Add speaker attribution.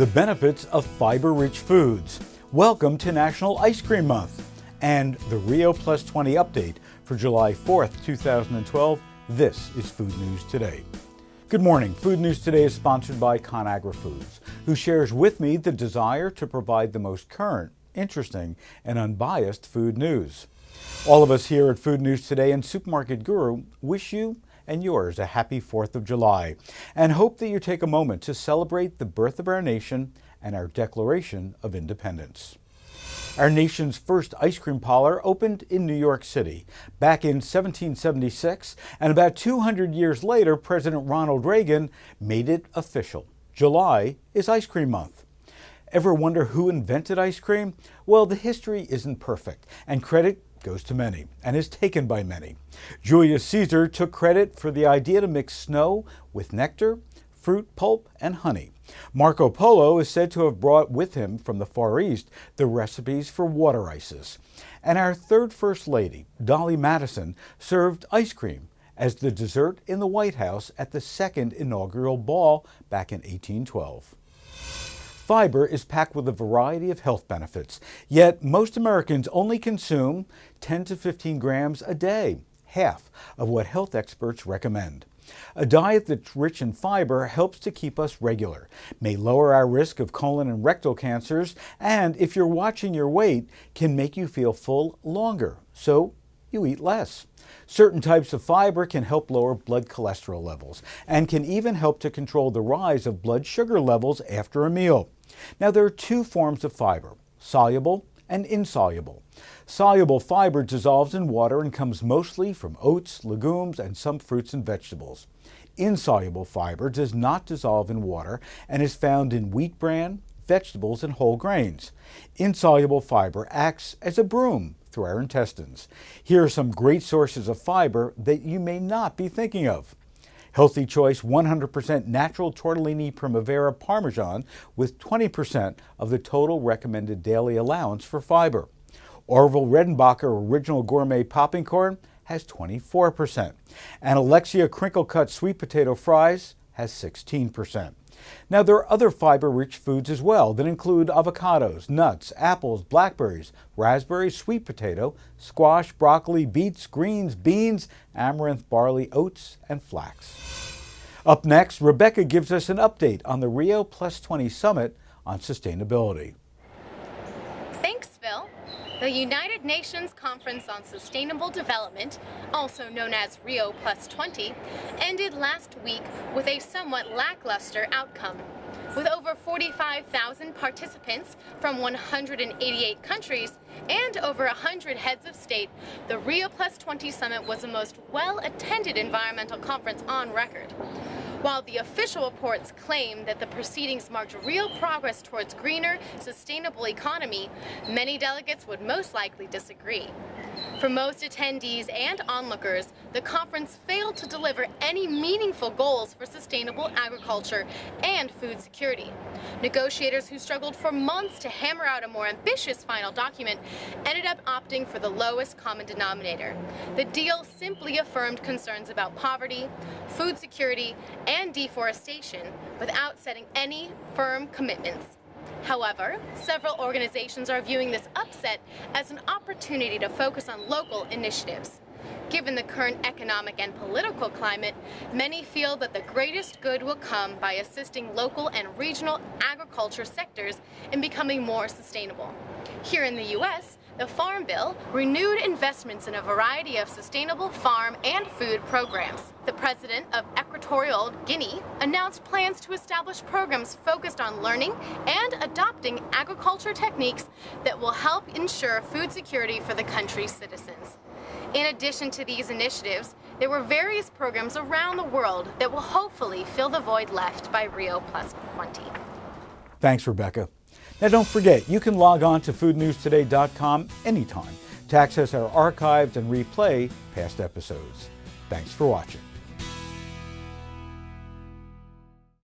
Speaker 1: The benefits of fiber-rich foods. Welcome to National Ice Cream Month and the Rio Plus 20 update for July 4th, 2012. This is Food News Today. Good morning. Food News Today is sponsored by ConAgra Foods, who shares with me the desire to provide the most current, interesting, and unbiased food news. All of us here at Food News Today and Supermarket Guru wish you and yours a happy 4th of July and hope that you take a moment to celebrate the birth of our nation and our Declaration of Independence. Our nation's first ice cream parlor opened in New York City back in 1776, and about 200 years later, President Ronald Reagan made it official. July is Ice Cream Month. Ever wonder who invented ice cream? Well, the history isn't perfect, and credit goes to many and is taken by many. Julius Caesar took credit for the idea to mix snow with nectar, fruit pulp, and honey. Marco Polo is said to have brought with him from the Far East the recipes for water ices. And our third First Lady, Dolly Madison, served ice cream as the dessert in the White House at the second inaugural ball back in 1812. Fiber is packed with a variety of health benefits, yet most Americans only consume 10 to 15 grams a day, half of what health experts recommend. A diet that's rich in fiber helps to keep us regular, may lower our risk of colon and rectal cancers, and if you're watching your weight, can make you feel full longer, so you eat less. Certain types of fiber can help lower blood cholesterol levels and can even help to control the rise of blood sugar levels after a meal. Now, there are two forms of fiber, soluble and insoluble. Soluble fiber dissolves in water and comes mostly from oats, legumes, and some fruits and vegetables. Insoluble fiber does not dissolve in water and is found in wheat bran, vegetables, and whole grains. Insoluble fiber acts as a broom through our intestines. Here are some great sources of fiber that you may not be thinking of. Healthy Choice 100% natural tortellini primavera parmesan with 20% of the total recommended daily allowance for fiber. Orville Redenbacher Original Gourmet Popping Corn has 24%. And Alexia Crinkle Cut Sweet Potato Fries has 16%. Now, there are other fiber-rich foods as well that include avocados, nuts, apples, blackberries, raspberries, sweet potato, squash, broccoli, beets, greens, beans, amaranth, barley, oats, and flax. Up next, Rebecca gives us an update on the Rio Plus 20 Summit on sustainability.
Speaker 2: Thanks, Phil. The United Nations Conference on Sustainable Development, also known as Rio Plus 20, ended last week with a somewhat lackluster outcome. With over 45,000 participants from 188 countries and over 100 heads of state, the Rio Plus 20 Summit was the most well-attended environmental conference on record. While the official reports claim that the proceedings marked real progress towards greener, sustainable economy, many delegates would most likely disagree. For most attendees and onlookers, the conference failed to deliver any meaningful goals for sustainable agriculture and food security. Negotiators who struggled for months to hammer out a more ambitious final document ended up opting for the lowest common denominator. The deal simply affirmed concerns about poverty, food security, and deforestation without setting any firm commitments. However, several organizations are viewing this upset as an opportunity to focus on local initiatives. Given the current economic and political climate, many feel that the greatest good will come by assisting local and regional agriculture sectors in becoming more sustainable. Here in the U.S., the Farm Bill renewed investments in a variety of sustainable farm and food programs. The president of Equatorial Guinea announced plans to establish programs focused on learning and adopting agriculture techniques that will help ensure food security for the country's citizens. In addition to these initiatives, there were various programs around the world that will hopefully fill the void left by Rio Plus 20.
Speaker 1: Thanks, Rebecca. Now, don't forget, you can log on to foodnewstoday.com anytime to access our archives and replay past episodes. Thanks for watching.